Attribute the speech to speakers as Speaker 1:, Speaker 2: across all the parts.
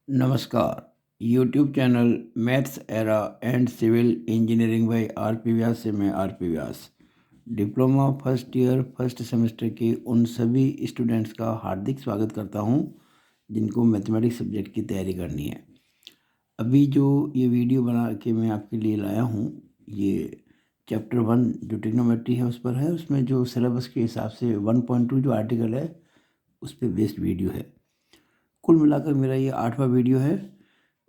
Speaker 1: नमस्कार। YouTube channel maths era and civil engineering by RP. Vyas से मैं RP. Vyas diploma first year first semester के उन सभी स्टूडेंट्स का हार्दिक स्वागत करता हूं जिनको मैथमेटिक्स सब्जेक्ट की तैयारी करनी है। अभी जो ये वीडियो बना के मैं आपके लिए लाया हूं, ये चैप्टर 1 जो ट्रिग्नोमेट्री है उस पर है। उसमें जो सिलेबस के हिसाब से 1.2 जो आर्टिकल है उस पर बेस्ड वीडियो है। कुल मिलाकर मेरा ये 8वां वीडियो है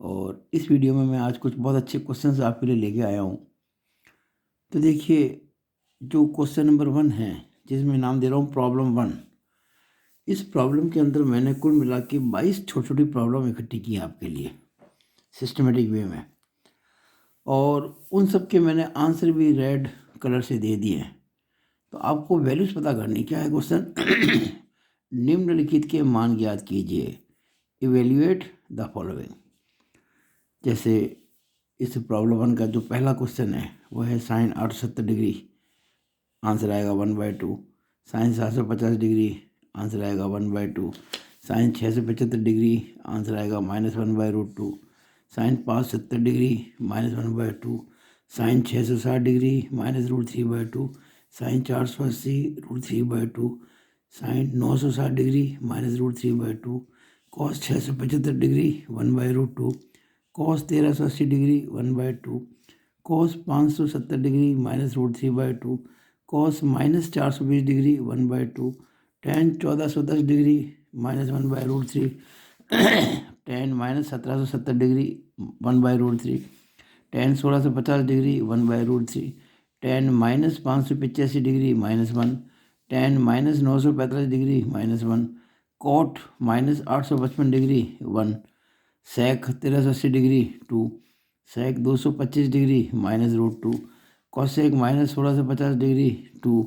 Speaker 1: और इस वीडियो में मैं आज कुछ बहुत अच्छे क्वेश्चंस आपके लिए लेके आया हूँ। तो देखिए, जो क्वेश्चन नंबर 1 है, जिसमें नाम दे रहा हूँ प्रॉब्लम 1। इस प्रॉब्लम के अंदर मैंने कुल मिला के 22 छोटी छोटी प्रॉब्लम इकट्ठी की है आपके लिए सिस्टमेटिक वे में, और उन सब के मैंने आंसर भी रेड कलर से दे दिए हैं। तो आपको वैल्यूज पता करनी। क्या है क्वेश्चन? निम्नलिखित के मान ज्ञात कीजिए। Evaluate the following. जैसे इस प्रॉब्लम 1 का जो पहला क्वेश्चन है वो है साइन 870 डिग्री, आंसर आएगा 1/2। साइन 750 डिग्री, आंसर आएगा 1/2। साइन 675 डिग्री, आंसर आएगा -1/√2। Sine 570 degree -1/2। Sine 660 degree -√3/2। Sine 480 √3/2। Sine 960 degree -√3/2। Cos 675 degree 1/√2। Cos 1380 degree 1/2। Cos 570 degree -√3/2। Cos -420 degree 1/2। Tan 1410 degree -1/√3। Tan -1770 degree 1/√3। Tan 1650 degree 1/√3। Tan -585 degree -1। Tan -945 degree -1। Cot -855 degree 1। Sec 1380 degree 2। Sec 225 degree -√2। Cosec -1650 degree 2।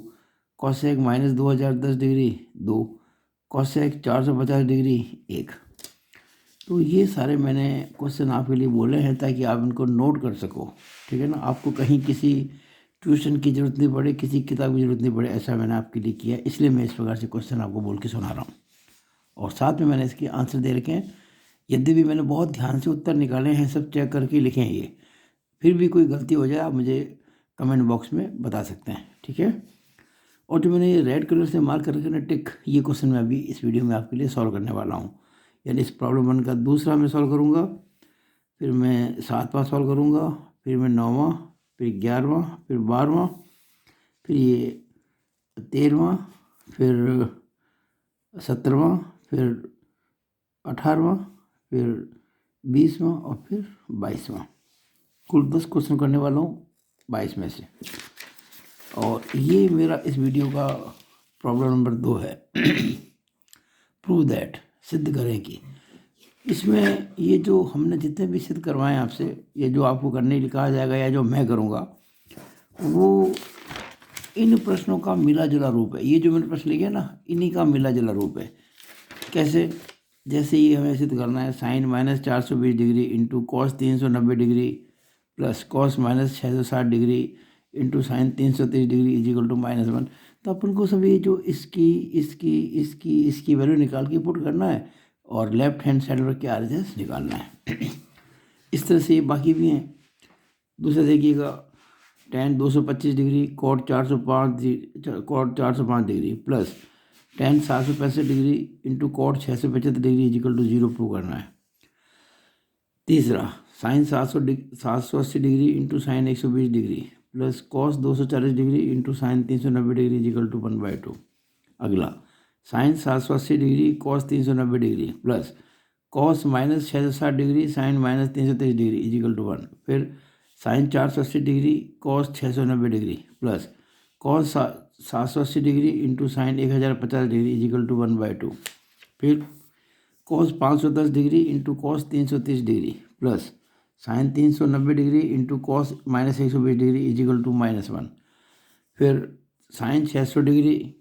Speaker 1: Cosec -2010 degree 2। Cosec 450 degree 1। तो ये सारे मैंने question आपके लिए बोले हैं ताकि आप इनको नोट कर सको। ठीक है ना, आपको कहीं किसी ट्यूशन की ज़रूरत नहीं पड़े, किसी किताब की ज़रूरत नहीं पड़े, ऐसा मैंने आपके लिए किया है। इसलिए मैं इस प्रकार से क्वेश्चन आपको बोल के सुना रहा हूँ और साथ में मैंने इसके आंसर दे रखे हैं। यदि भी मैंने बहुत ध्यान से उत्तर निकाले हैं, सब चेक करके लिखे हैं ये, फिर भी कोई गलती हो जाए आप मुझे कमेंट बॉक्स में बता सकते हैं। ठीक है। और जो मैंने ये रेड कलर से मार्क कर रखे ना टिक, ये क्वेश्चन मैं अभी इस वीडियो में आपके लिए सॉल्व करने वाला हूँ। यानी इस प्रॉब्लम 1 का दूसरा मैं सॉल्व करूँगा, फिर मैं 7वां सॉल्व करूँगा, फिर मैं 9वां, फिर 11वां, फिर 12वां, फिर ये 13वां, फिर 17वां, फिर 18वां, फिर 20वां और फिर 22वां। कुल 10 क्वेश्चन करने वाला हूँ 22 में से। और ये मेरा इस वीडियो का प्रॉब्लम नंबर 2 है। प्रूव दैट, सिद्ध करें कि। इसमें ये जो हमने जितने भी सिद्ध करवाए आपसे, ये जो आपको करने लिखा जाएगा या जो मैं करूँगा, वो इन प्रश्नों का मिला जुला रूप है। ये जो मैंने प्रश्न लिखे ना, इन्हीं का मिला जुला रूप है। कैसे? जैसे ये हमें सिद्ध करना है sine -420 degree into cos 390 degree plus cos -660 degree into sine 330 degree is equal to -1। तो अपन को सब ये जो इसकी वैल्यू निकाल के पुट करना है और लेफ्ट हैंड साइड पर क्या RHS निकालना है। इस तरह से ये बाकी भी हैं। दूसरा देखिएगा, tan 225 degree cot 405 degree plus tan 765 degree into cot 675 degree is equal to 0 prove करना है। तीसरा, sine 780 degree into sine 120 degree plus cos 240 degree into sine 390 degree is equal to 1/2। अगला, sine 780 degree cos 390 degree plus cos -660 degree sine -330 degree is equal to 1। फिर sine 480 degree cos 690 degree plus cos 780 degree into sine 1050 degree is equal to 1/2। फिर cos 510 degree into cos 330 degree plus sine 390 degree into cos -120 degree is equal to -1। फिर sine 600 degree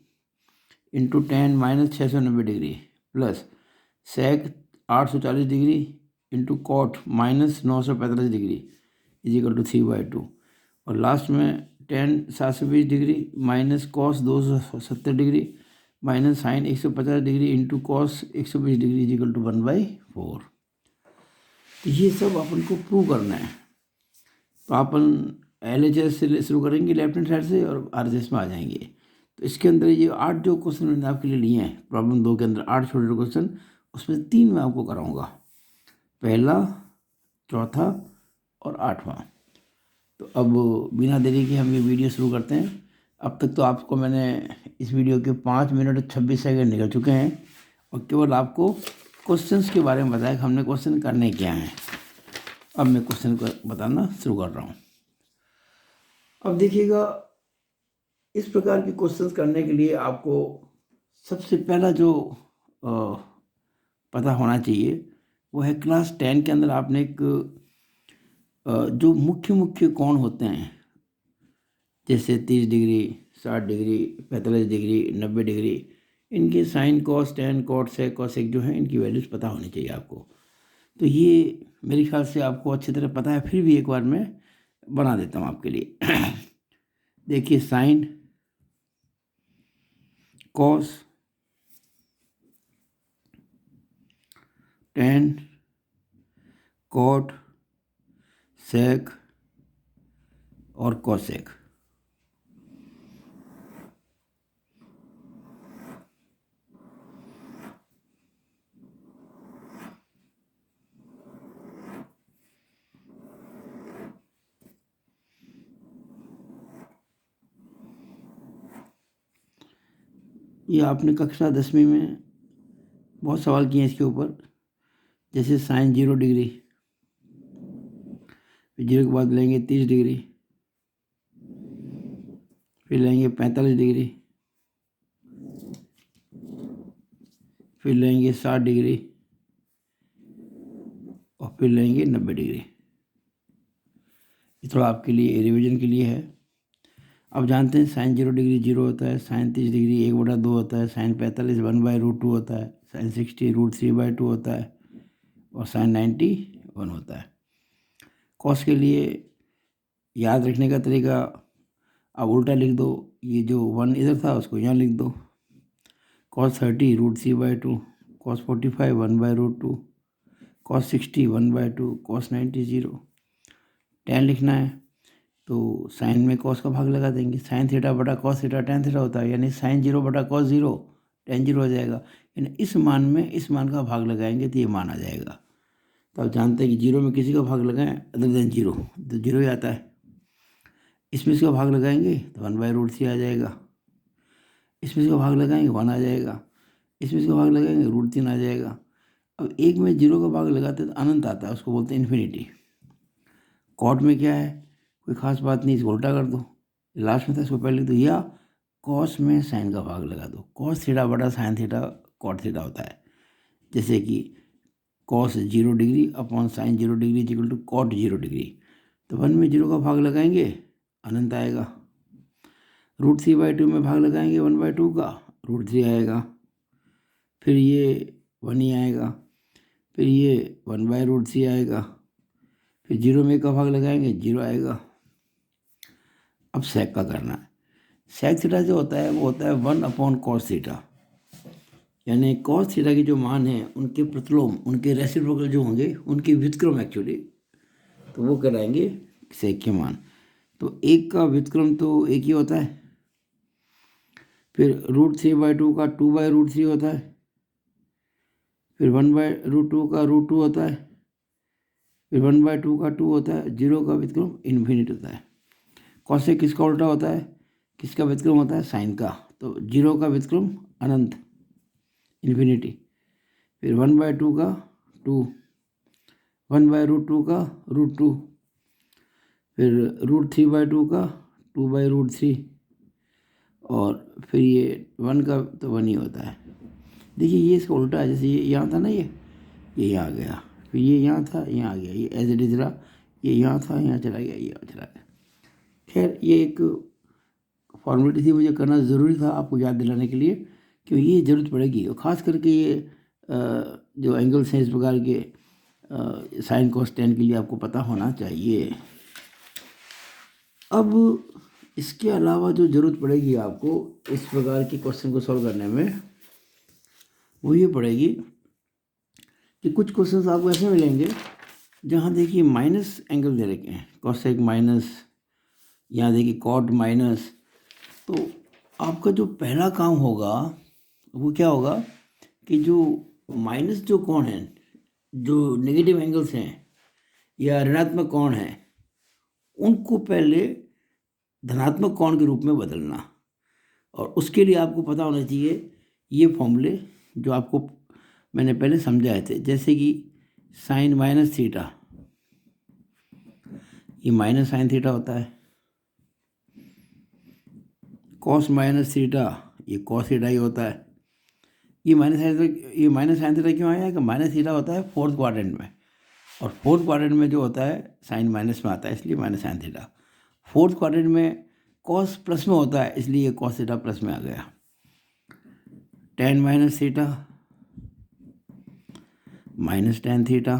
Speaker 1: into tan -690 degree plus sec 840 degree into cot -945 degree is equal to 3/2। और last में tan 720 degree minus cos 270 degree minus sine 150 degree into cos 120 degree is equal to 1/4। तो ये सब अपन को prove करना है। तो अपन LHS से शुरू करेंगे लेफ्ट हैंड साइड से और RHS में आ जाएंगे। तो इसके अंदर ये 8 जो क्वेश्चन मैंने आपके लिए लिए हैं प्रॉब्लम 2 के अंदर 8 छोटे छोटे क्वेश्चन, उसमें 3 मैं आपको कराऊंगा, पहला, चौथा और 8वां। तो अब बिना देरी के हम ये वीडियो शुरू करते हैं। अब तक तो आपको मैंने इस वीडियो के 5 मिनट और 26 सेकंड निकल चुके हैं और केवल आपको क्वेश्चंस के बारे में बताया कि हमने क्वेश्चन करने क्या हैं। अब मैं क्वेश्चन को बताना शुरू कर रहा हूँ। अब देखिएगा, इस प्रकार के क्वेश्चंस करने के लिए आपको सबसे पहला जो पता होना चाहिए वो है क्लास 10 के अंदर आपने एक जो मुख्य मुख्य कोण होते हैं, जैसे 30 डिग्री, 60 डिग्री, 45 डिग्री, 90 डिग्री, इनके साइन, कॉस, टैन, कॉट, सेक, कॉसेक जो है, इनकी वैल्यूज़ पता होनी चाहिए आपको। तो ये मेरे ख्याल से आपको अच्छी तरह पता है, फिर भी एक बार मैं बना देता हूँ आपके लिए। देखिए, साइन, कॉस, टैन, कॉट, सेक और कॉसेक। ये आपने कक्षा 10वीं में बहुत सवाल किए हैं इसके ऊपर, जैसे साइन 0 डिग्री, फिर 0 के बाद लेंगे 30 डिग्री, फिर लेंगे 45 डिग्री, फिर लेंगे 60 डिग्री और फिर लेंगे 90 डिग्री। ये थोड़ा आपके लिए रिवीजन के लिए है। अब जानते हैं साइन 0 डिग्री 0 होता है, साइन 30 डिग्री 1/2 होता है, साइन 45 1/√2 होता है, साइन 60 √3/2 होता है और साइन 90 1 होता है। कॉस के लिए याद रखने का तरीका, अब उल्टा लिख दो, ये जो 1 इधर था उसको यहाँ लिख दो। cos 30 √3/2, cos 45 1/√2, cos 60 1/2, cos 90 0। tan लिखना है तो साइन में cos का भाग लगा देंगे, साइन थीटा बटा cos थीटा tan थीटा होता है, यानी साइन 0 बटा cos 0 tan 0 हो जाएगा। यानी इस मान में इस मान का भाग लगाएंगे तो ये मान आ जाएगा। तो आप जानते हैं कि 0 में किसी का भाग लगाएं अदर देन 0 तो 0 ही आता है। इसमें इसका भाग लगाएंगे तो 1/√3 आ जाएगा, इसमें इसका भाग लगाएंगे 1 आ जाएगा, इसमें इसका भाग लगाएंगे √3 आ जाएगा। अब एक में 0 का भाग लगाते हैं तो अनंत आता है, उसको बोलते हैं इन्फिनिटी। कॉट में क्या है, कोई खास बात नहीं, इसको उल्टा कर दो, लास्ट में था इसको पहले लिख दो, या कॉस में साइन का भाग लगा दो, कॉस थीटा बटा साइन थीटा कॉट थीटा होता है। जैसे कि cos 0 degree upon sine 0 degree equal to cot 0 degree. तो 1 में 0 का भाग लगाएंगे अनंत आएगा, √3/2 में भाग लगाएंगे 1/2 का, √3 आएगा, फिर ये 1 ही आएगा, फिर ये 1/√3 आएगा, फिर 0 में का भाग लगाएंगे 0 आएगा। अब सेक का करना है। सेक थीटा जो होता है वो होता है 1/cos थीटा, यानी cos थीटा के जो मान हैं उनके प्रतिलोम, उनके रेसिप्रोकल जो होंगे उनके व्युत्क्रम एक्चुअली, तो वो कराएंगे सेक के मान। तो एक का व्युत्क्रम तो एक ही होता है, फिर √3/2 का 2/√3 होता है, फिर 1/√2 का √2 होता है, फिर 1/2 का 2 होता है, 0 का व्युत्क्रम इन्फिनिट होता है। कॉसेक किसका उल्टा होता है, किसका व्युत्क्रम होता है, साइन का, तो 0 का व्युत्क्रम अनंत इन्फिनिटी, फिर 1/2 का 2, 1/√2 का √2, फिर √3/2 का 2/√3 और फिर ये 1 का तो 1 ही होता है। देखिए ये इसका उल्टा है, जैसे ये यहाँ था ना, ये यहाँ आ गया, फिर ये यहाँ था यहाँ आ गया, ये एज इट इज रहा, ये यहाँ था यहाँ चला गया, ये चला गया। खैर ये एक फॉर्मेलिटी थी, मुझे करना ज़रूरी था आपको याद दिलाने के लिए, क्योंकि ये ज़रूरत पड़ेगी, और ख़ास करके ये जो एंगल्स हैं इस प्रकार के साइन कॉस टेन के लिए आपको पता होना चाहिए। अब इसके अलावा जो ज़रूरत पड़ेगी आपको इस प्रकार के क्वेश्चन को सॉल्व करने में, वो ये पड़ेगी कि कुछ क्वेश्चंस आपको ऐसे मिलेंगे जहाँ देखिए माइनस एंगल दे रखे हैं, कॉसेक माइनस, यहाँ देखिए कॉट माइनस, तो आपका जो पहला काम होगा वो क्या होगा कि जो माइनस जो कोण है, जो नेगेटिव एंगल्स हैं या ऋणात्मक कोण हैं, उनको पहले धनात्मक कोण के रूप में बदलना। और उसके लिए आपको पता होना चाहिए ये फॉर्मूले जो आपको मैंने पहले समझाए थे, जैसे कि साइन माइनस थीटा, ये माइनस साइन थीटा होता है, कॉस माइनस थीटा, ये कॉस थीटा ही होता है। ये माइनस साइन थीटा क्यों आया कि माइनस थीटा होता है फोर्थ क्वाड्रेंट में, और फोर्थ क्वाड्रेंट में जो होता है साइन माइनस में आता है, इसलिए minus sine theta. Fourth quadrant में कॉस प्लस में होता है, इसलिए कॉस थीटा प्लस में आ गया। Tan minus theta minus tan theta,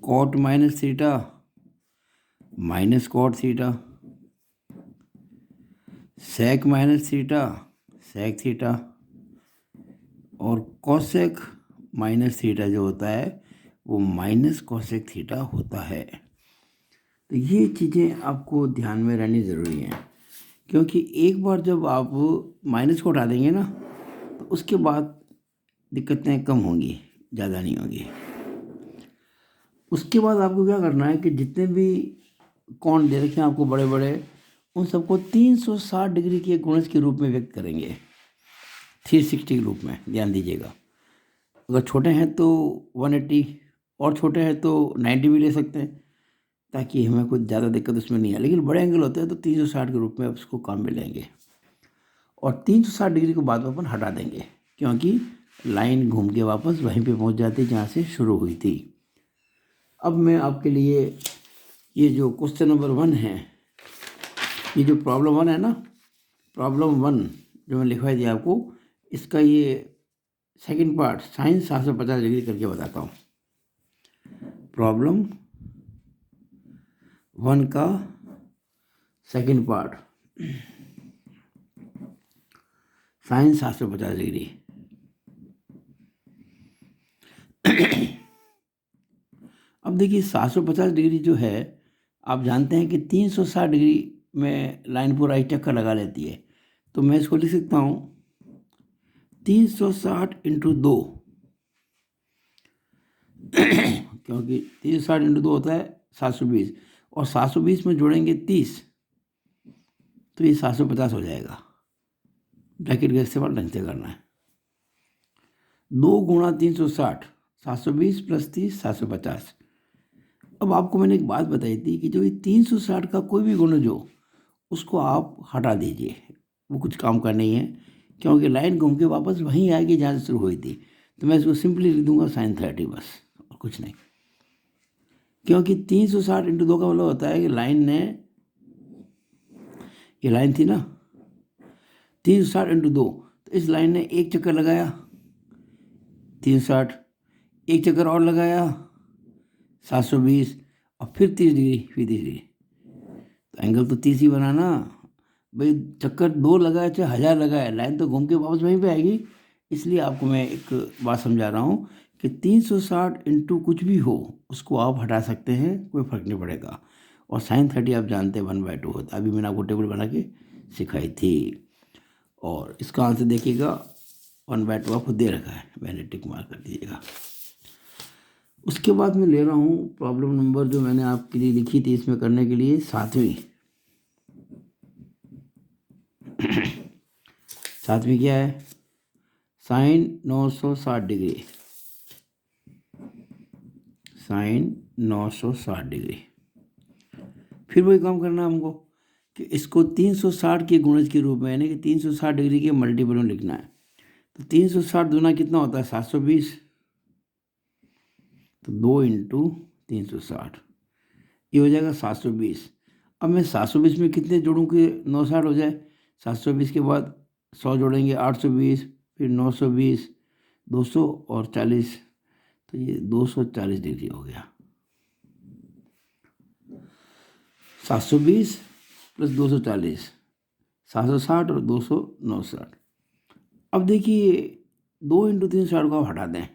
Speaker 1: cot minus theta minus cot theta, sec minus theta sec theta, और कॉसेक माइनस थीटा जो होता है वो माइनस कॉसेक थीटा होता है। तो ये चीज़ें आपको ध्यान में रहनी ज़रूरी हैं, क्योंकि एक बार जब आप माइनस को हटा देंगे ना, तो उसके बाद दिक्कतें कम होंगी, ज़्यादा नहीं होंगी। उसके बाद आपको क्या करना है कि जितने भी कोण दे रखे हैं आपको बड़े बड़े, उन सबको 360 डिग्री के गुणज के रूप में व्यक्त करेंगे, 360 के रूप में, ध्यान दीजिएगा। अगर छोटे हैं तो 180, और छोटे हैं तो 90 भी ले सकते हैं, ताकि हमें कुछ ज़्यादा दिक्कत उसमें नहीं है। लेकिन बड़े एंगल होते हैं तो 360 के रूप में उसको काम में लेंगे, और 360 डिग्री को बाद में अपन हटा देंगे, क्योंकि लाइन घूम के वापस वहीं पे पहुंच जाती जहाँ से शुरू हुई थी। अब मैं आपके लिए ये जो क्वेश्चन नंबर 1 है, ये जो प्रॉब्लम 1 है ना, प्रॉब्लम 1 जो मैं लिखवाई दिया आपको, इसका ये सेकंड पार्ट साइन 750 डिग्री करके बताता हूँ। प्रॉब्लम 1 का सेकंड पार्ट साइन 750 डिग्री। अब देखिए 750 डिग्री जो है, आप जानते हैं कि 360 डिग्री में लाइन पूरा एक चक्कर लगा लेती है, तो मैं इसको लिख सकता हूँ 360 इंटू 2, क्योंकि 360 इंटू 2 होता है 720, और 720 में जोड़ेंगे 30, तो ये 750 हो जाएगा। ब्रैकेट का इस्तेमाल ढंग से करना है। 2 गुणा 360, 720 प्लस 30, 750। अब आपको मैंने एक बात बताई थी कि जो ये 360 का कोई भी गुणज हो, उसको आप हटा दीजिए, वो कुछ काम का नहीं है, क्योंकि लाइन घूम के वापस वहीं आएगी जहाँ से शुरू हुई थी। तो मैं इसको सिंपली लिख दूंगा साइन 30, बस, और कुछ नहीं। क्योंकि 360 इंटू 2 का मतलब होता है कि लाइन ने, ये लाइन थी ना 360 इंटू 2, तो इस लाइन ने एक चक्कर लगाया 360, एक चक्कर और लगाया 720, और फिर 30 डिग्री, फिर 30 डिग्री, तो एंगल तो 30 ही बना ना भाई। चक्कर 2 लगाए चाहे 1000 लगाए, लाइन तो घूम के वापस वहीं पे आएगी। इसलिए आपको मैं एक बात समझा रहा हूँ कि 360 इंटू कुछ भी हो उसको आप हटा सकते हैं, कोई फ़र्क नहीं पड़ेगा। और साइन 30 आप जानते हैं 1/2 होता है, अभी मैंने आपको टेबल बना के सिखाई थी। और इसका आंसर देखिएगा 1/2 आपको दे रखा है, मैंने टिक मार कर दीजिएगा। उसके बाद मैं ले रहा हूँ प्रॉब्लम नंबर जो मैंने आपके लिए लिखी थी इसमें करने के लिए, 7वीं। 7वीं क्या है? Sine 960 degree, sine 960 degree. फिर वही काम करना है हमको कि इसको 360 के गुणज के रूप में, यानी कि 360 डिग्री के मल्टीपल में लिखना है। तो 360 दूना कितना होता है 720, तो 2 इंटू 360, ये हो जाएगा 720। अब मैं 720 में कितने जोड़ूँ कि 960 हो जाए? 720 के बाद 100 जोड़ेंगे 820, फिर 920, 200 और 40, तो ये 240 डिग्री हो गया। 720 प्लस 240, 760 और 269। अब देखिए 2 इंटू 360 को आप हटा दें,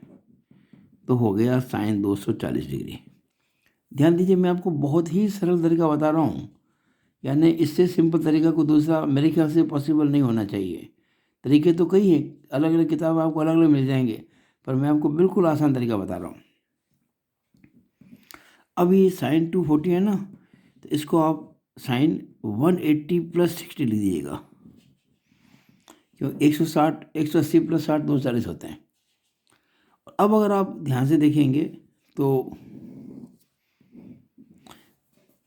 Speaker 1: तो हो गया साइन 240 डिग्री। ध्यान दीजिए, मैं आपको बहुत ही सरल तरीका बता रहा हूँ, यानी इससे सिंपल तरीका को दूसरा मेरे ख्याल से पॉसिबल नहीं होना चाहिए। तरीके तो कई हैं, अलग अलग किताब आपको अलग अलग मिल जाएंगे, पर मैं आपको बिल्कुल आसान तरीका बता रहा हूँ। अब ये साइन 240 है ना, तो इसको आप साइन 180 + 60 लिख दीजिएगा, क्यों 160 180 + 60 240 होते हैं। अब अगर आप ध्यान से देखेंगे तो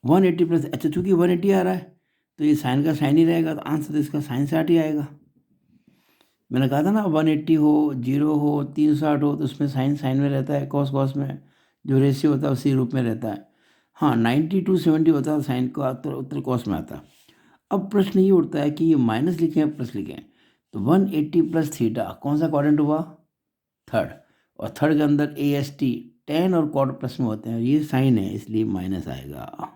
Speaker 1: 180 प्लस, अच्छा चूंकि 180 आ रहा है तो ये साइन का साइन ही रहेगा, तो आंसर तो इसका साइन 60 ही आएगा। मैंने कहा था ना 180 हो, 0 हो, 360 हो, तो उसमें साइन साइन में रहता है, कॉस कॉस में, जो रेशियो होता है उसी रूप में रहता है। हाँ 90 to 70 होता है साइन का, उत्तर उत्तर कॉस में आता है। अब प्रश्न ये उठता है कि ये माइनस लिखें या प्लस लिखें, तो 180 + थीटा कौन सा क्वाड्रेंट हुआ? थर्ड। और थर्ड के अंदर AST टेन और कॉट प्लस में होते हैं, ये साइन है इसलिए माइनस आएगा।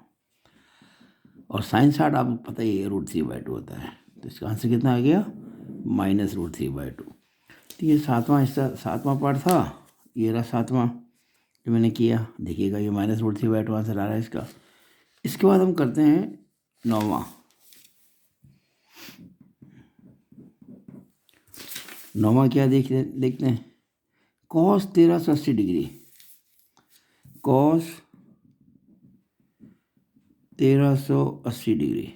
Speaker 1: और साइन 60 आपको पता ही है √3/2 होता है, तो इसका आंसर कितना आ गया? -√3/2। तो ये सातवां हिस्सा, सातवां पार्ट था, ये रहा सातवां जो मैंने किया। देखिएगा ये -√3/2 आंसर आ रहा है इसका। इसके बाद हम करते हैं नौवां। नौवां क्या देखते हैं, कॉस 1380 डिग्री, कॉस 1380 डिग्री।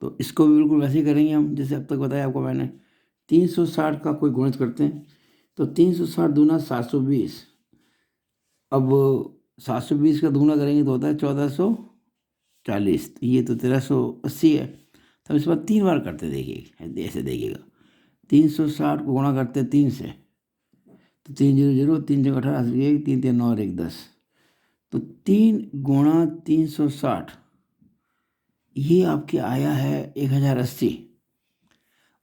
Speaker 1: तो इसको भी बिल्कुल वैसे ही करेंगे हम जैसे अब तक बताया आपको मैंने। 360 का कोई गुणित करते हैं, तो 360 दूना 720। अब 720 का दूना करेंगे तो होता है 1440। ये तो 1380 है, तो इस बार 3 बार करते देखिए, ऐसे देखिएगा। 360 को गुणा करते 3 से, तो 3 0 0, 3 जगह 18, 1 3 3 9 और 1 10, तो 3 गुणा 360 ये आपके आया है 1080,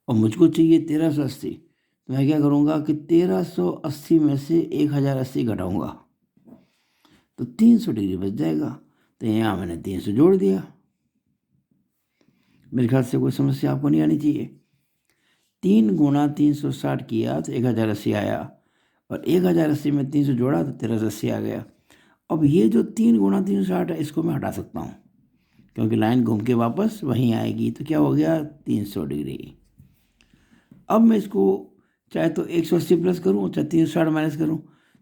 Speaker 1: और मुझको चाहिए 1380। तो मैं क्या करूँगा कि 1380 में से 1080 घटाऊँगा, तो 300 डिग्री बच जाएगा। तो यहाँ मैंने 300 जोड़ दिया। मेरे ख्याल से कोई समस्या आपको नहीं आनी चाहिए। 3 गुणा 360 किया तो 1080 आया, और 1080 में 300 जोड़ा तो 1380 आ गया। अब ये जो 3 गुणा 360 है इसको मैं हटा सकता हूँ, क्योंकि लाइन घूम के वापस वहीं आएगी, तो क्या हो गया 300 डिग्री। अब मैं इसको चाहे तो 180 प्लस करूँ, चाहे 360 माइनस करूँ,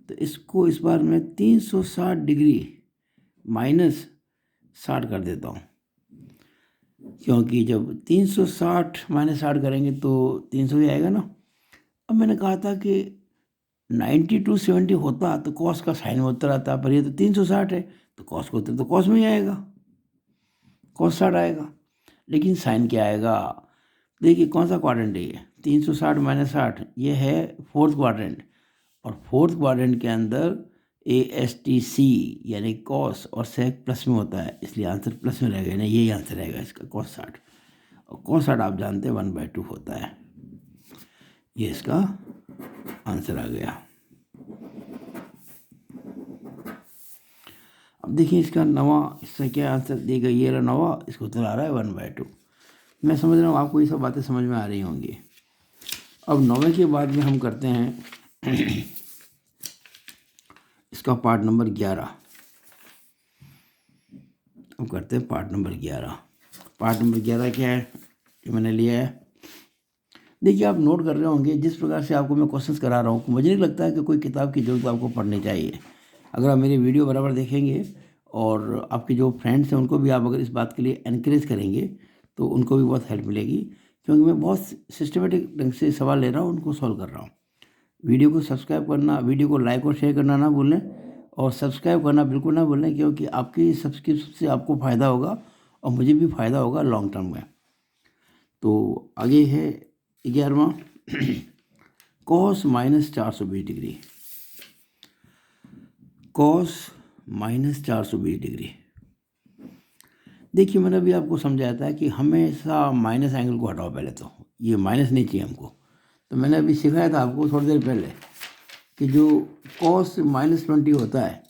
Speaker 1: तो इसको इस बार मैं 360 डिग्री माइनस 60 कर देता हूँ, क्योंकि जब 360 माइनस 60 करेंगे तो 300 ही आएगा ना। अब मैंने कहा था कि 90 to 70 होता तो कॉस का साइन में उत्तर आता, पर ये तो 360 है, तो कॉस का उत्तर तो कॉस में ही आएगा, कॉस 60 आएगा। लेकिन साइन क्या आएगा? देखिए कौन सा क्वाड्रेंट है ये, 360 माइनस 60, ये है फोर्थ क्वाड्रेंट, और फोर्थ क्वाड्रेंट के अंदर ASTC यानी कॉस और सेक प्लस में होता है, इसलिए आंसर प्लस में रहेगा ना, यही आंसर रहेगा इसका cos 60। और cos 60 आप जानते हैं 1/2 होता है, ये इसका आंसर आ गया। अब देखिए इसका नवा इससे क्या आंसर देगा, ये रहा नवा, इसको उत्तर आ रहा है 1/2। मैं समझ रहा हूँ आपको ये सब बातें समझ में आ रही होंगी। अब 9वें के बाद में हम करते हैं इसका पार्ट नंबर 11। अब करते हैं पार्ट नंबर 11। पार्ट नंबर 11 क्या है जो मैंने लिया है, देखिए आप नोट कर रहे होंगे जिस प्रकार से आपको मैं क्वेश्चंस करा रहा हूँ, मुझे नहीं लगता है कि कोई किताब की जरूरत आपको पढ़नी चाहिए। अगर आप मेरी वीडियो बराबर देखेंगे और आपके जो फ्रेंड्स हैं उनको भी आप अगर इस बात के लिए एनकरेज करेंगे तो उनको भी बहुत हेल्प मिलेगी, क्योंकि मैं बहुत सिस्टमेटिक ढंग से सवाल ले रहा हूँ, उनको सॉल्व कर रहा हूँ। वीडियो को सब्सक्राइब करना, वीडियो को लाइक और शेयर करना ना भूलें, और सब्सक्राइब करना बिल्कुल ना भूलें, क्योंकि आपकी सब्सक्रिप्शन से आपको फ़ायदा होगा और मुझे भी फ़ायदा होगा लॉन्ग टर्म में। तो आगे है 11वां, कॉस -420 डिग्री, कॉस -420 डिग्री। देखिए मैंने अभी आपको समझाया था कि हमेशा माइनस एंगल को हटाओ, पहले तो ये माइनस नहीं चाहिए हमको। तो मैंने अभी सिखाया था आपको थोड़ी देर पहले कि जो cos -20 होता है,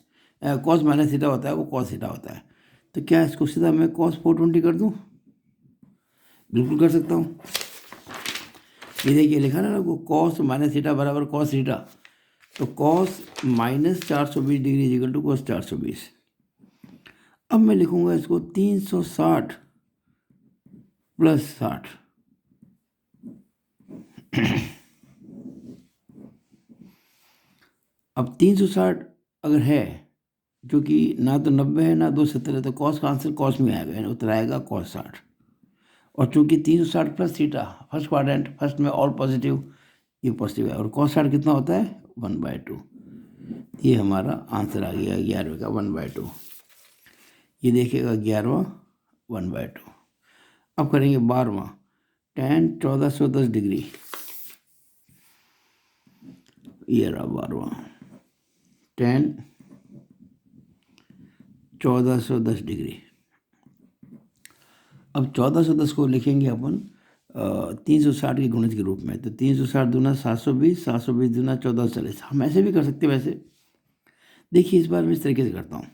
Speaker 1: cos -θ होता है, वो cos θ होता है। तो क्या इसको सीधा मैं cos 420 कर दूं? बिल्कुल कर सकता हूं। ये देखिए लिखा ना आपको cos -θ बराबर cos θ, तो cos -420 degree is equal to cos 420। अब मैं लिखूंगा इसको 360 + 60। अब 360 अगर है, जो कि ना तो 90 है ना 270 है, तो कॉस का आंसर कॉस में आएगा, यानी उत्तर आएगा cos 60। और चूंकि 360 + थीटा फर्स्ट क्वाड्रेंट, फर्स्ट में ऑल पॉजिटिव, ये पॉजिटिव है, और cos 60 कितना होता है 1/2। ये हमारा आंसर आ गया 11वें का 1/2। ये देखिएगा 11वां 1/2। अब करेंगे 12वां, tan 1410 डिग्री। ये रहा 12वां, tan 1410 डिग्री। अब 1410 को लिखेंगे अपन 360 के गुणज के रूप में। तो 360 दूना 720, 720 दूना 1440। हम ऐसे भी कर सकते हैं। वैसे देखिए, इस बार मैं इस तरीके से करता हूँ।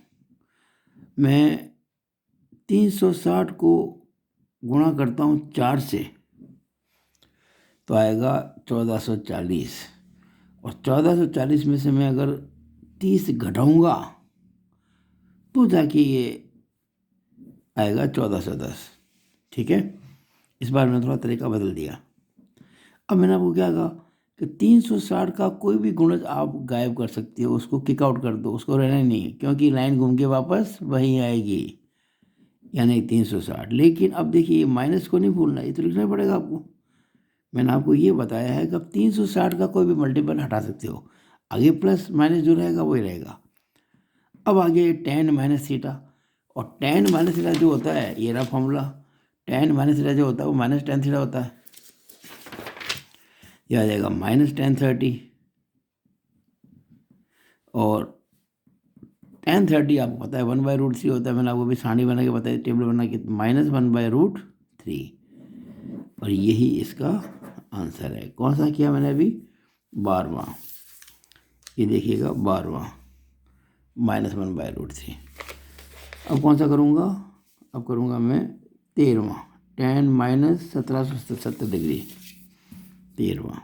Speaker 1: मैं 360 को गुणा करता हूँ 4 से, तो आएगा 1440। और 1440 में से मैं अगर 30 घटाऊँगा तो जाके ये आएगा 1410। ठीक है, इस बार मैंने थोड़ा तरीका बदल दिया। अब मैंने आपको क्या कहा कि 360 का कोई भी गुणज आप गायब कर सकते हो, उसको किक आउट कर दो, उसको रहना ही नहीं है, क्योंकि लाइन घूम के वापस वहीं आएगी, यानी 360। लेकिन अब देखिए, ये माइनस को नहीं भूलना, ये तो लिखना पड़ेगा आपको। मैंने आपको ये बताया है कि अब 360 का कोई भी मल्टीपल हटा सकते हो, आगे प्लस माइनस जो रहेगा वही रहेगा। अब आगे tan -थीटा, और tan -थीटा जो होता है, ये रहा फॉर्मूला। tan -थीटा जो होता है वो -tan थीटा होता है। यह आ जाएगा -tan 30, और tan 30 आपको पता है 1/√3 होता है। मैंने आपको भी सारणी बना के बताया, टेबल बना के, -1/√3। और यही इसका आंसर है। कौन सा किया मैंने अभी? 12वां। ये देखिएगा 12वां, -1/√3। अब कौन सा करूँगा? अब करूँगा मैं 13वां, tan -1770 डिग्री। 13वां,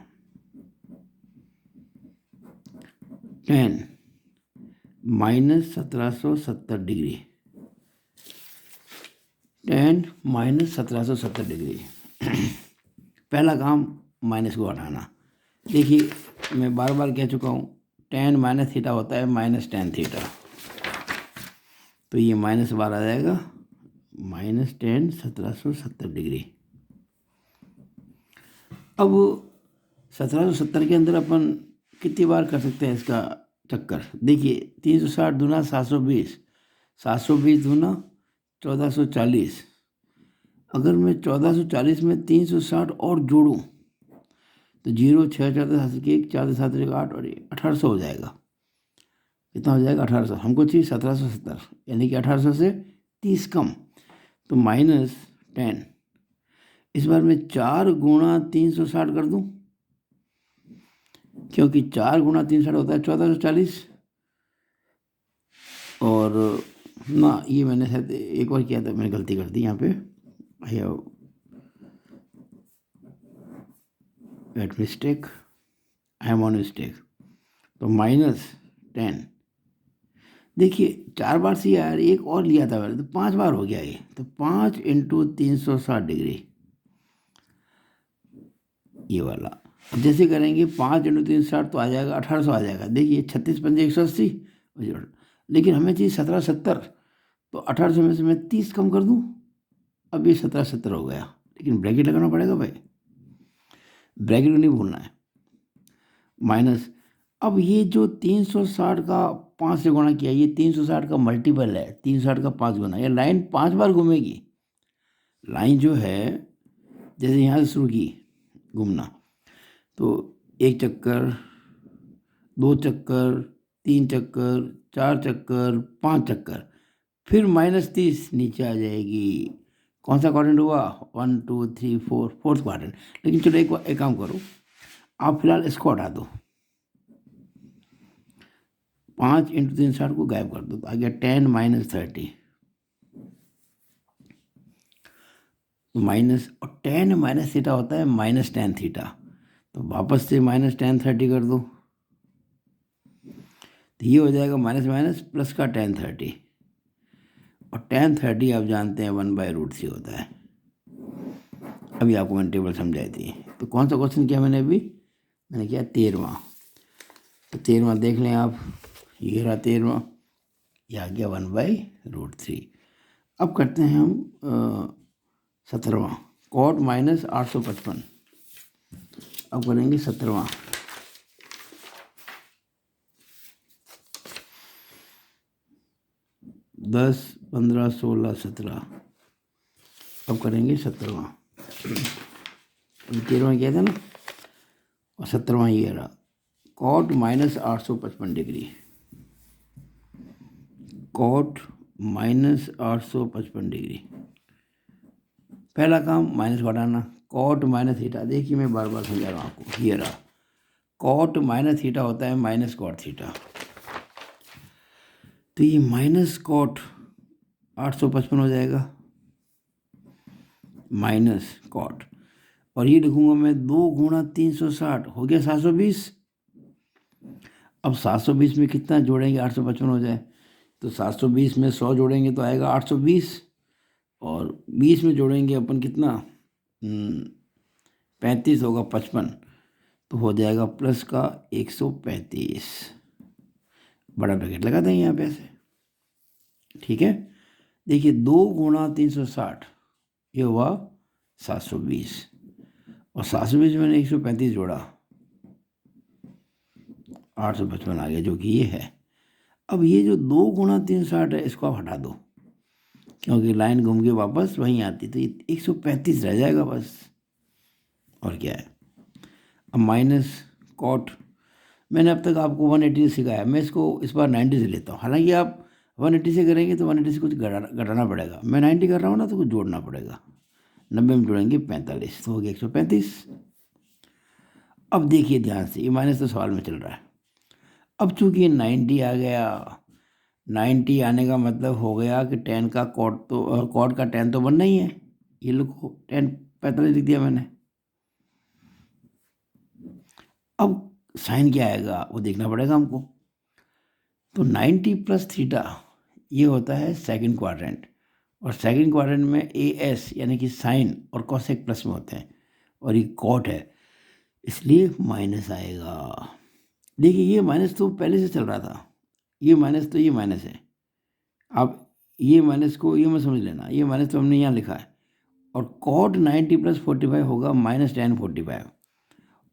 Speaker 1: tan -1770 डिग्री। tan -1770 degree. पहला काम माइनस को हटाना। देखिए, मैं बार बार कह चुका हूँ, tan -थीटा होता है -tan थीटा। तो ये माइनस बार आ जाएगा, -tan 1770 डिग्री। अब 1770 के अंदर अपन कितनी बार कर सकते हैं इसका चक्कर? देखिए, 360 दूना 720, 720 दूना 1440। अगर मैं 1440 में 360 और जोड़ूं तो 0, 6, 4, 1, 4, 7, 8 और 1800 हो जाएगा। कितना हो जाएगा? 1800। हमको चाहिए 1770, यानी कि 1800 से 30 कम, तो -10। इस बार मैं 4 गुणा 360 कर दूं, क्योंकि 4 गुणा 360 होता है 1440। और ना, ये मैंने शायद एक बार किया था, मैंने गलती कर दी यहाँ पे, भैया wait mistake, I am on mistake. तो -10। देखिए, 4 बार से यार, एक और लिया था मैंने, तो 5 बार हो गया ये। तो 5 × 360 डिग्री, ये वाला। अब जैसे करेंगे 5 × 360 तो आ जाएगा 1800 आ जाएगा। देखिए, 36 × 5 180। लेकिन हमें चाहिए 1770, तो 1800 में से मैं 30 कम कर दूं, अब ये 1770 हो गया। लेकिन ब्रैकेट लगाना पड़ेगा भाई, ब्रैकेट नहीं भूलना है, माइनस। अब ये जो 360 का 5 से गुणा किया, ये 360 का मल्टीपल है, 360 का 5 गुना। ये लाइन 5 बार घूमेगी। लाइन जो है, जैसे यहाँ से शुरू की घूमना, तो 1 चक्कर, 2 चक्कर, 3 चक्कर, 4 चक्कर, 5 चक्कर, फिर -30 नीचे आ जाएगी। कौन सा क्वाड्रेंट हुआ? 1, 2, 3, 4, फोर्थ क्वाड्रेंट। लेकिन चलो एक काम करो, आप फिलहाल इसको हटा दो, 5 × 360 को गायब कर दो, तो आ गया tan -30। तो माइनस, और tan -थीटा होता है -tan थीटा। तो वापस से -tan 30 कर दो, तो ये हो जाएगा माइनस माइनस प्लस का tan30, और tan30 आप जानते हैं 1/√3 होता है। अभी आपको मैंने टेबल समझाई थी। तो कौन सा क्वेश्चन किया मैंने अभी? मैंने किया 13वां। तो 13वां देख लें आप, ये रहा 13वां, ये आ गया 1/√3। अब करते हैं हम 17वां, cot माइनस 855। अब करेंगे 17वां। 10, 15, 16, 17। अब करेंगे 17वां। 13वां किया था ना, और 17वां ये रहा, cot माइनस 855 cot माइनस 855। पहला काम माइनस को हटाना, cot माइनस थीटा। देखिए मैं बार बार समझा रहा हूँ आपको, ये रहा cot माइनस थीटा होता है माइनस कॉट थीटा। तो ये माइनस कॉट 855 हो जाएगा, माइनस कॉट, और ये लिखूंगा मैं 2 गुणा 360 हो गया 720। अब 720 में कितना जोड़ेंगे 855 हो जाए, तो 720 में 100 जोड़ेंगे तो आएगा 820, और 20 में जोड़ेंगे अपन कितना 35 होगा 55, तो हो जाएगा प्लस का 135। बड़ा ब्रैकेट लगा देंगे यहाँ पे ऐसे, ठीक है। देखिए 2 गुणा 360 ये हुआ 720, और 720 में मैंने 135 जोड़ा, 855 आ गया, जो कि ये है। अब ये जो 2 गुणा 360 है इसको आप हटा दो, क्योंकि लाइन घूम के वापस वहीं आती, तो ये 135 रह जाएगा बस, और क्या है। अब माइनस कॉट, मैंने अब तक आपको 180 से सिखाया, मैं इसको इस बार 90 से लेता हूँ। हालांकि आप 180 से करेंगे तो 180 से कुछ घटाना पड़ेगा, मैं 90 कर रहा हूँ ना, तो कुछ जोड़ना पड़ेगा। 90 में जोड़ेंगे 45, तो हो गया 135। अब देखिए ध्यान से, ये माइनस तो सवाल में चल रहा है। अब चूंकि 90 आ गया, 90 आने का मतलब हो गया कि tan का कॉट, तो कॉट का tan तो बनना ही है। ये लिखो tan 45 लिख दिया मैंने। अब साइन क्या आएगा वो देखना पड़ेगा हमको। तो 90 प्लस थीटा ये होता है सेकंड क्वाड्रेंट, और सेकंड क्वाड्रेंट में AS यानी कि साइन और कॉसेक प्लस में होते हैं, और ये कॉट है इसलिए माइनस आएगा। देखिए ये माइनस तो पहले से चल रहा था, ये माइनस तो ये माइनस है। आप ये माइनस को ये मत समझ लेना, ये माइनस तो हमने यहाँ लिखा है, और कॉट 90 प्लस 45 होगा माइनस tan 45,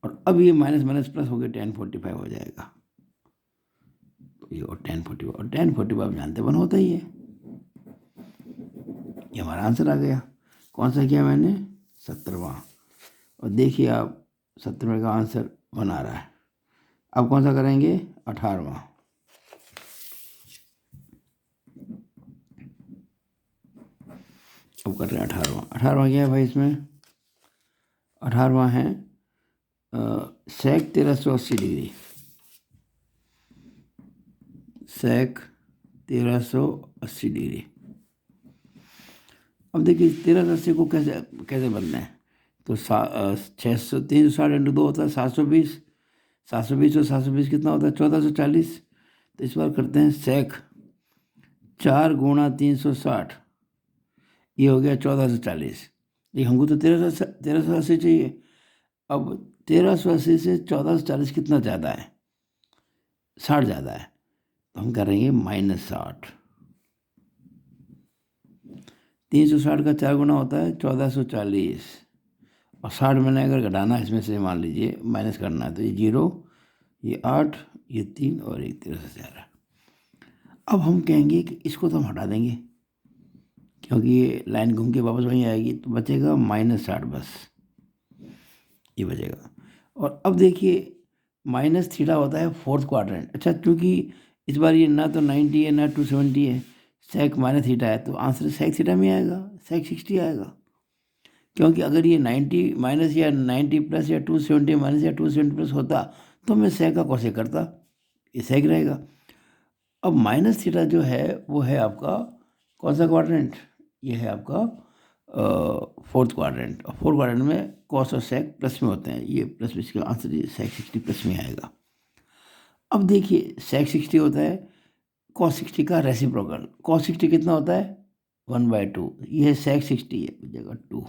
Speaker 1: और अब ये माइनस माइनस प्लस हो गया tan 45 हो जाएगा। तो ये और tan 45, और tan 45 आप जानते बन होता ही है। ये हमारा आंसर आ गया। कौन सा किया मैंने? 17वां। और देखिए आप 17वें का आंसर बना रहा है। अब कौन सा करेंगे? 18वां। अब कर रहे हैं 18वां। 18वां क्या है भाई इसमें? 18वां है sec 1380 डिग्री, sec 1380 डिग्री। अब देखिए 1380 को कैसे कैसे बनना है, तो 600 360 इंटू 2 होता है 720, 720 और 720 कितना होता है 1440। तो इस बार करते हैं sec 4 गुणा 360, ये हो गया 1440। ये हमको तो 1380 चाहिए। अब 1380 से 1440 कितना ज़्यादा है? 60 ज़्यादा है, तो हम करेंगे -60। 360 का 4 गुना होता है 1440, और 60 मैंने अगर घटाना है इसमें से, मान लीजिए माइनस करना है, तो ये 0, ये 8, ये 3 और एक 1311। अब हम कहेंगे कि इसको तो हम हटा देंगे, क्योंकि ये लाइन घूम के वापस वहीं आएगी, तो बचेगा -60 बस, ये बचेगा। और अब देखिए माइनस थीटा होता है फोर्थ क्वाड्रेंट। अच्छा, क्योंकि इस बार ये ना तो 90 है ना 270 है, सेक माइनस थीटा है, तो आंसर सेक थीटा में आएगा, सेक 60 आएगा। क्योंकि अगर ये 90 माइनस या 90 प्लस या 270 माइनस या 270 प्लस होता, तो मैं सेक का कॉसेक करता, ये सेक रहेगा। अब माइनस थीटा जो है वो है आपका कौन सा क्वाड्रेंट? ये है आपका फोर्थ क्वाड्रेंट, और फोर्थ क्वाड्रेंट में कॉस और सेक प्लस में होते हैं, ये प्लस में, इसका आंसर ये सेक 60 प्लस में आएगा। अब देखिए sec 60 होता है cos 60 का रेसिप्रोकल। cos 60 कितना होता है 1/2, ये sec 60 है जगह 2।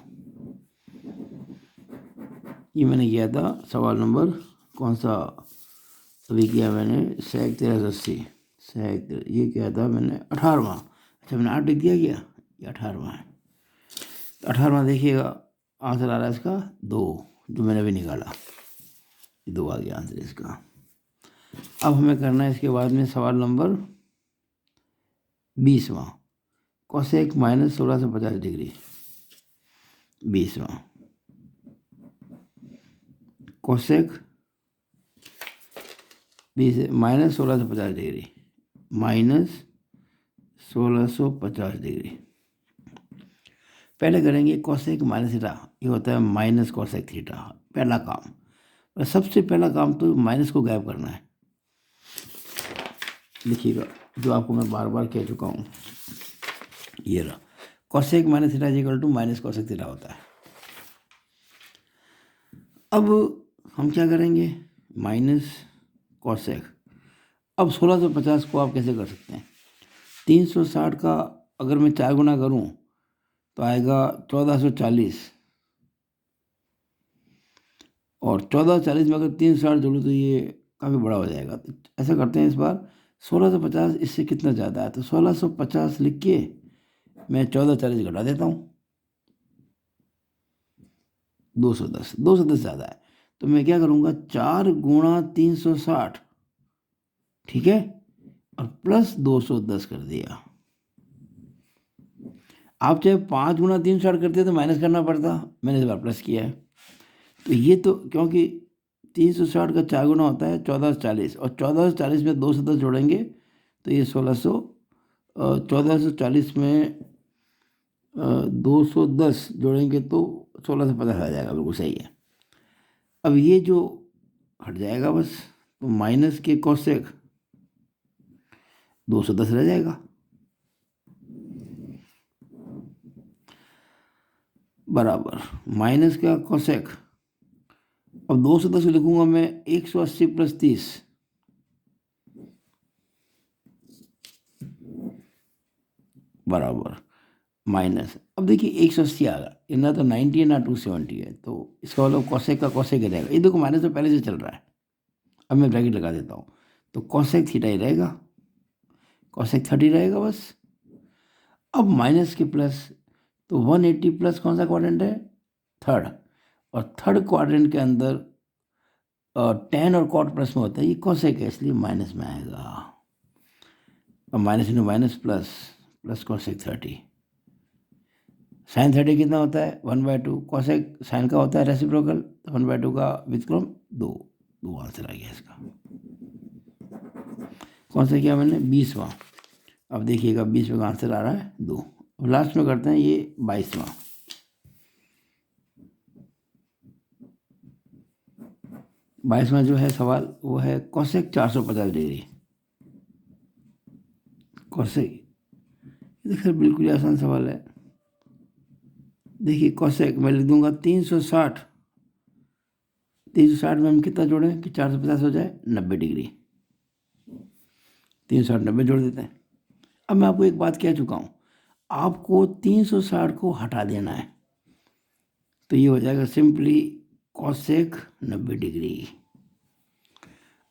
Speaker 1: ये मैंने किया था सवाल नंबर कौन सा अभी किया मैंने, sec 8380, ये किया था मैंने 18वां। अच्छा मैंने 8 लिख दिया क्या, ये 18वां है। तो 18वां देखिएगा आंसर आ रहा है इसका 2, जो मैंने अभी निकाला, ये 2 आ गया आंसर इसका। अब हमें करना है इसके बाद में सवाल नंबर 20वां, कोसेक माइनस 1650 डिग्री। 20वां cosec minus 1650 degree, minus 1650 degree. पहले करेंगे कोसेक माइनस थीटा, ये होता है माइनस कोसेक थीटा, पहला काम। और सबसे पहला काम तो माइनस को गायब करना है। लिखिएगा जो आपको मैं बार बार कह चुका हूँ, ये रहा cosec minus theta equal to minus cosec theta होता है। अब हम क्या करेंगे, माइनस कोसेक। अब 1650 को आप कैसे कर सकते हैं, 360 का अगर मैं 4 गुना करूं तो आएगा 1440, और 1440 में अगर 360 जोड़ूँ तो ये काफ़ी बड़ा हो जाएगा। तो ऐसा करते हैं इस बार 1650 इससे कितना ज़्यादा है, तो 1650 लिख के मैं 1440 घटा देता हूँ, 210 ज़्यादा है। तो मैं क्या करूँगा 4 गुणा 360, ठीक है, और प्लस 210 कर दिया। आप चाहे 5 गुणा 360 करते तो माइनस करना पड़ता, मैंने इस बार प्लस किया है। तो ये तो क्योंकि 360 का 4 गुना होता है 1440, और 1440 में 210 जोड़ेंगे तो ये 1440 में 210 जोड़ेंगे तो 1650 आ जाएगा, बिल्कुल सही है। अब ये जो हट जाएगा बस, तो माइनस के कोसेक 210 रह जाएगा, बराबर माइनस का कोसेक। अब 210 लिखूंगा मैं 180 प्लस 30, बराबर माइनस। अब देखिए 180 आ गया, ये ना तो 90 है ना 270 है, तो इसका मतलब कोसेक का कोसेक ही रहेगा। ये देखो माइनस तो पहले से चल रहा है, अब मैं ब्रैकेट लगा देता हूँ, तो कोसेक थीटा ही रहेगा, कोसेक 30 रहेगा बस। अब माइनस के प्लस, तो 180 प्लस कौन सा क्वाड्रेंट है, थर्ड, और थर्ड क्वाड्रेंट के अंदर टेन और कॉट प्लस में होता है, ये कोसेक है इसलिए माइनस में आएगा। अब minus into minus plus, plus cosec 30, sine 30 कितना होता है 1/2, कोसेक साइन का होता है रेसिप्रोकल, 1/2 का व्युत्क्रम 2 आंसर आ गया इसका। कौन सा किया मैंने 20वां। अब देखिएगा 20वें का आंसर आ रहा है 2। अब लास्ट में करते हैं ये 22वां। 22वां जो है सवाल वो है कोसेक 450 डिग्री। कोसेक देखिए बिल्कुल आसान सवाल है। देखिए कोसेक मैं लिख दूंगा 360, 360 में हम कितना जोड़ें कि 450 हो जाए 90 डिग्री, 360 90 जोड़ देते हैं। अब मैं आपको एक बात कह चुका हूँ, आपको 360 को हटा देना है, तो ये हो जाएगा सिंपली कोसेक 90 डिग्री।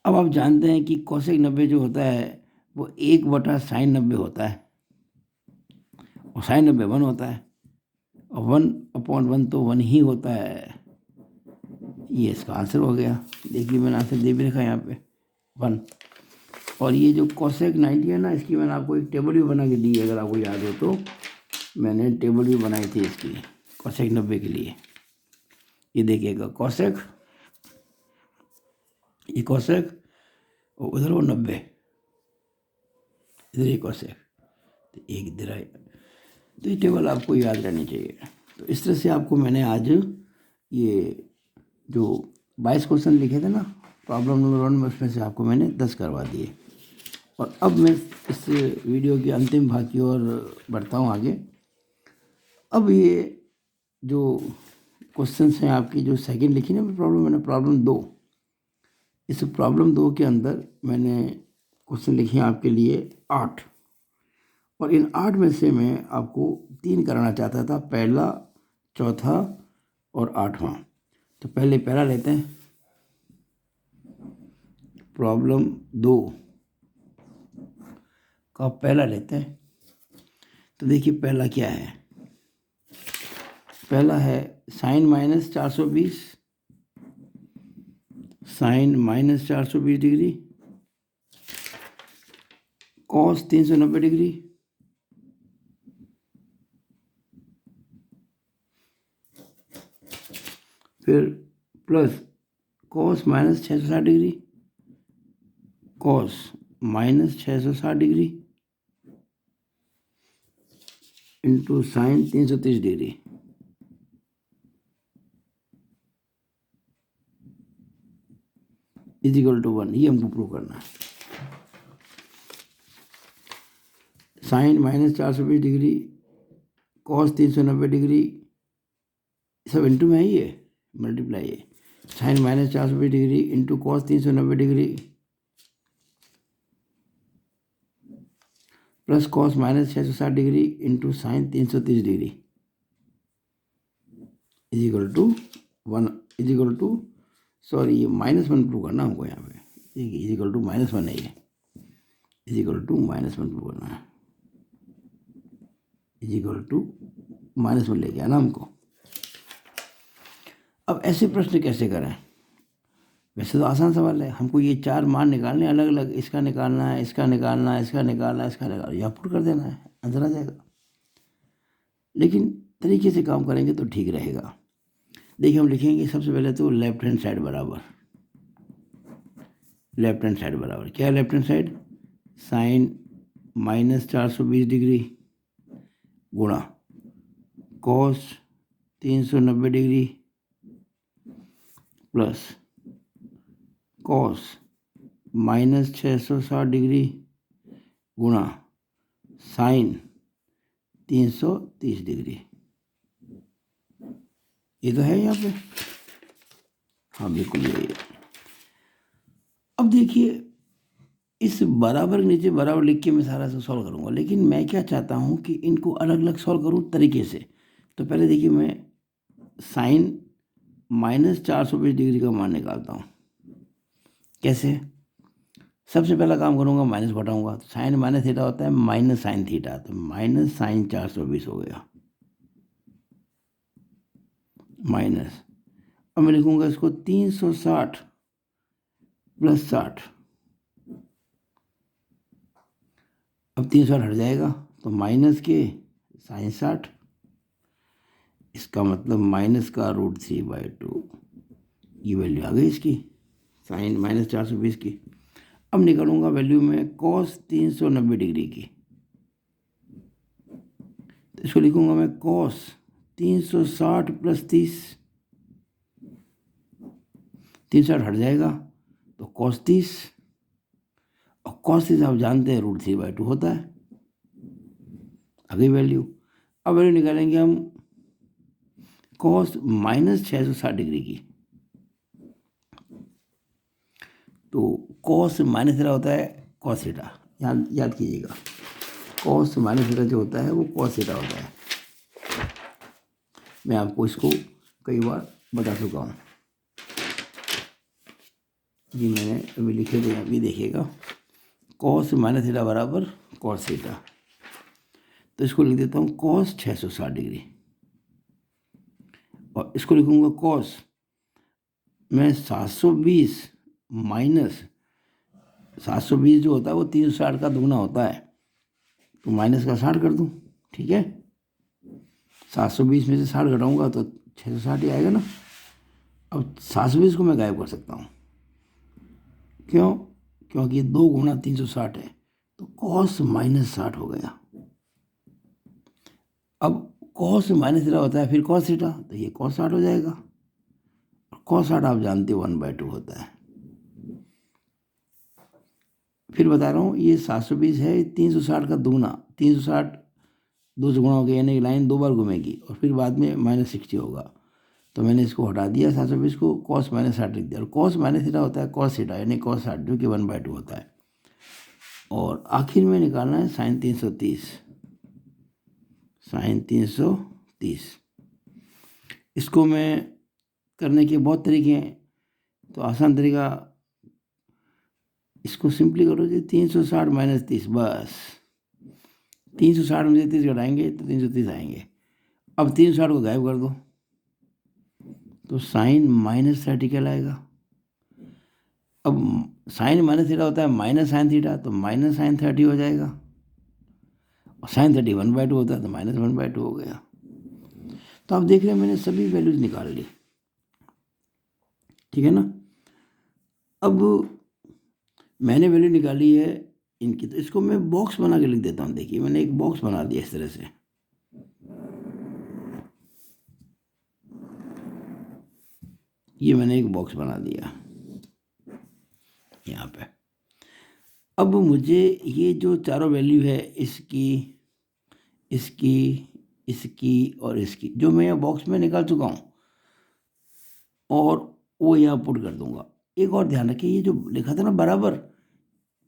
Speaker 1: अब आप जानते हैं कि कोसेक 90 जो होता है वो 1/sin90 होता है, और sin 90 1 होता है, और 1/1 तो 1 ही होता है। ये इसका आंसर हो गया। देखिए मैंने आंसर दे भी रखा है यहाँ पे 1। और ये जो कोसेक 90 है ना, इसकी मैंने आपको एक टेबल भी बना के दी है, अगर आपको याद हो तो मैंने टेबल भी बनाई थी इसकी कोसेक 90 के लिए। ये देखिएगा कोसेक, ये कोसेक, और उधर वो 90, इधर ये कोसेक, तो एक इधर है। तो ये टेबल आपको याद रहनी चाहिए। तो इस तरह से आपको मैंने आज ये जो 22 क्वेश्चन लिखे थे ना प्रॉब्लम नंबर 1 में, उसमें से आपको मैंने 10 करवा दिए। और अब मैं इस वीडियो की अंतिम भाग की ओर बढ़ता हूँ आगे। अब ये जो क्वेश्चंस हैं आपकी जो सेकंड लिखी ना प्रॉब्लम, मैंने प्रॉब्लम 2, इस प्रॉब्लम 2 के अंदर मैंने क्वेश्चन लिखे हैं आपके लिए 8, और इन 8 में से मैं आपको 3 कराना चाहता था, पहला, चौथा और 8वां। तो पहले पहला लेते हैं, प्रॉब्लम 2 का पहला लेते हैं। तो देखिए पहला क्या है, पहला है sine minus 420, sine minus 420 degree, cos 390 degree, फिर plus cos minus 660 degree, cos minus 660 degree into sine 330 degree is equal to 1। ये हमको प्रूव करना है। Sine minus 420 degree, cos 390 degree, सब इंटू में है, ये मल्टीप्लाई है। Sine minus 420 degree into cos 390 degree plus cos minus 660 degree into sine 330 degree is equal to 1, is equal to, sorry ये -1 प्रूव करना हमको यहाँ पे, ठीक है, इज इक्वल टू -1 है, ये इज इक्वल टू -1 प्रूव करना है, इज इक्वल टू -1 लेके आना हमको। अब ऐसे प्रश्न कैसे करें, वैसे तो आसान सवाल है, हमको ये 4 मान निकालने अलग अलग, इसका निकालना है, इसका निकालना है, इसका निकालना है, इसका निकालना है, यहाँ पुट कर देना है, आंसर आ जाएगा। लेकिन तरीके से काम करेंगे तो ठीक रहेगा। देखिए हम लिखेंगे सबसे पहले तो लेफ्ट हैंड साइड बराबर, लेफ्ट हैंड साइड बराबर क्या है, left hand side sine minus 420 degree गुणा cos 390 degree plus cos minus 660 degree गुणा साइन 330 डिग्री। ये तो है यहाँ पे, हाँ बिल्कुल यही है। अब देखिए इस बराबर के नीचे बराबर लिख के मैं सारा सॉल्व करूँगा, लेकिन मैं क्या चाहता हूँ कि इनको अलग अलग सॉल्व करूँ तरीके से। तो पहले देखिए मैं साइन माइनस 420 डिग्री का मान निकालता हूँ। कैसे, सबसे पहला काम करूँगा माइनस घटाऊँगा, तो साइन माइनस थीटा होता है माइनस साइन थीटा, तो माइनस साइन 420 हो गया माइनस। अब मैं लिखूँगा इसको 360 प्लस 60, अब 360 हट जाएगा तो माइनस के साइन 60, इसका मतलब माइनस का √3/2, ये वैल्यू आ गई इसकी, साइन माइनस 420 की। अब निकालूंगा वैल्यू में कॉस 390 डिग्री की, तो इसको लिखूंगा मैं कॉस 360 प्लस 30, 360 हट जाएगा तो कॉस 30, और कॉस 30 आप जानते हैं √3/2 होता है, आ गई वैल्यू। अब वैल्यू निकालेंगे हम कॉस माइनस 660 डिग्री की, तो कॉस माइनस थीटा होता है कॉस थीटा, याद कीजिएगा, कॉस माइनस थीटा जो होता है वो कॉस थीटा होता है। मैं आपको इसको कई बार बता चुका हूँ जी, मैंने अभी लिखे थे, अभी देखिएगा कॉस माइनस थीटा बराबर कॉस थीटा, तो इसको लिख देता हूँ कॉस 660 डिग्री, और इसको लिखूँगा कॉस मैं 720 माइनस 720 जो होता है वो 360 का दुगना होता है, तो माइनस का 60 कर दूँ, ठीक है, 720 में से 60 घटाऊँगा तो 660 ही आएगा ना। अब 720 को मैं गायब कर सकता हूँ, क्यों, क्योंकि 2 गुणा 360 है, तो कॉस माइनस 60 हो गया। अब कॉस माइनस थीटा होता है फिर कॉस थीटा, तो ये कॉस 60 हो जाएगा, और कॉस 60 आप जानते हो 1/2 होता है। फिर बता रहा हूँ ये 720 है 360 का दुगना, 360 2 से गुणा हो गया, यानी कि लाइन 2 बार घूमेगी और फिर बाद में -60 होगा, तो मैंने इसको हटा दिया 720 को, cos माइनस 60 लिख दिया। और cos माइनस थीटा होता है cos थीटा, यानी cos 60 जो कि 1/2 होता है। और आखिर में निकालना है sin 330, sin 330। इसको मैं करने के बहुत तरीके हैं, तो आसान तरीका, इसको सिंपली करो जी, 360 माइनस 30, बस 360 में से 30 घटाएंगे तो 330 आएंगे। अब 360 को गायब कर दो तो साइन माइनस 30 कहलाएगा। अब साइन माइनस थीटा होता है माइनस साइन थीटा, तो माइनस साइन 30 हो जाएगा। और साइन 30 1/2 होता है तो माइनस 1/2 हो गया। तो आप देख रहे हैं मैंने सभी वैल्यूज निकाल ली, ठीक है ना। अब मैंने वैल्यू निकाली है इनकी, तो इसको मैं बॉक्स बना के लिख देता हूँ। देखिए मैंने एक बॉक्स बना दिया इस तरह से, ये मैंने एक बॉक्स बना दिया यहाँ पे। अब मुझे ये जो चारों वैल्यू है, इसकी, इसकी, इसकी और इसकी, जो मैं यहाँ बॉक्स में निकाल चुका हूँ, और वो यहाँ पुट कर दूंगा। एक और ध्यान रखिए, ये जो लिखा था ना बराबर,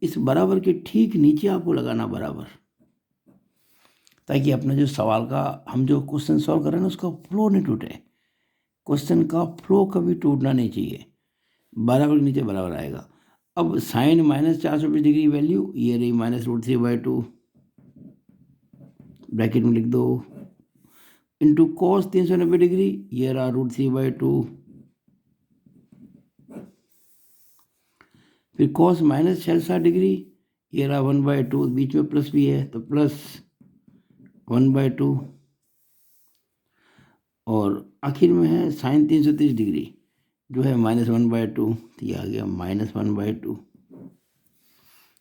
Speaker 1: इस बराबर के ठीक नीचे आपको लगाना बराबर, ताकि अपना जो सवाल का हम जो क्वेश्चन सॉल्व कर रहे हैं ना, उसका फ्लो नहीं टूटे। क्वेश्चन का फ्लो कभी टूटना नहीं चाहिए, बराबर के नीचे बराबर आएगा। अब साइन माइनस 420 डिग्री वैल्यू ये रही -√3/2, ब्रैकेट में लिख दो, इंटू कॉस 390 डिग्री ये रहा √3/2, फिर कॉस माइनस 66 डिग्री ये रहा 1/2, बीच में प्लस भी है तो प्लस 1/2, और आखिर में है साइन 330 डिग्री जो है -1/2, तो ये आ गया -1/2।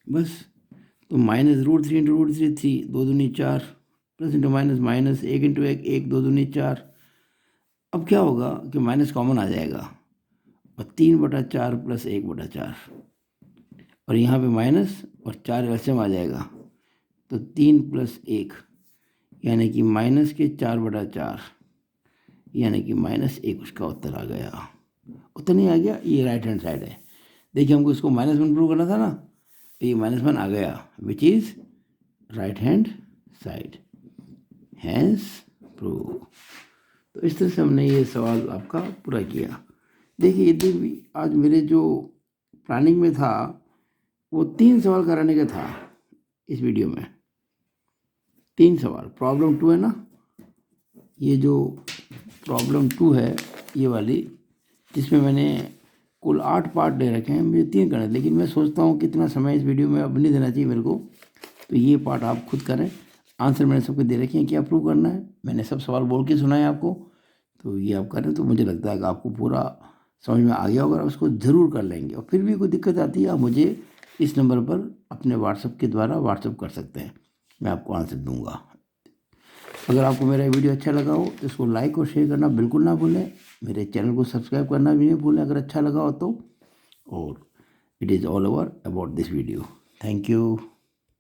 Speaker 1: बस, तो -√3 इंटू √3 3, 2 दूनी 4, plus into minus minus, 1 into 1 1, 2 दूनी 4। अब क्या होगा कि माइनस कॉमन आ जाएगा, और 3/4 प्लस 1/4, और यहाँ पे माइनस और 4 एलसीएम आ जाएगा, तो 3 प्लस 1 यानी कि माइनस के 4/4, यानी कि -1 उसका उत्तर आ गया। उत्तर नहीं आ गया, ये राइट हैंड साइड है। देखिए हमको इसको -1 प्रूव करना था ना, तो ये -1 आ गया, which is right hand side, hence prove. तो इस तरह से हमने ये सवाल आपका पूरा किया। देखिए यदि भी आज मेरे जो प्लानिंग में था वो 3 सवाल कराने का था इस वीडियो में, 3 सवाल। प्रॉब्लम 2 है ना, ये जो प्रॉब्लम 2 है ये वाली, जिसमें मैंने कुल 8 पार्ट दे रखे हैं, मुझे 3 करने, लेकिन मैं सोचता हूँ कितना समय इस वीडियो में अब नहीं देना चाहिए मेरे को, तो ये पार्ट आप खुद करें। आंसर मैंने सबको दे रखे हैं, क्या प्रूव करना है, मैंने सब सवाल बोल के सुनाए आपको, तो ये आप करें तो मुझे लगता है कि आपको पूरा समझ में आ गया होगा, उसको ज़रूर कर लेंगे। और फिर भी कोई दिक्कत आती है आप मुझे इस नंबर पर अपने व्हाट्सएप के द्वारा व्हाट्सएप कर सकते हैं, मैं आपको आंसर दूंगा। अगर आपको मेरा वीडियो अच्छा लगा हो तो इसको लाइक और शेयर करना बिल्कुल ना भूलें, मेरे चैनल को सब्सक्राइब करना भी नहीं भूलें अगर अच्छा लगा हो तो। और it is all over about this video. Thank you.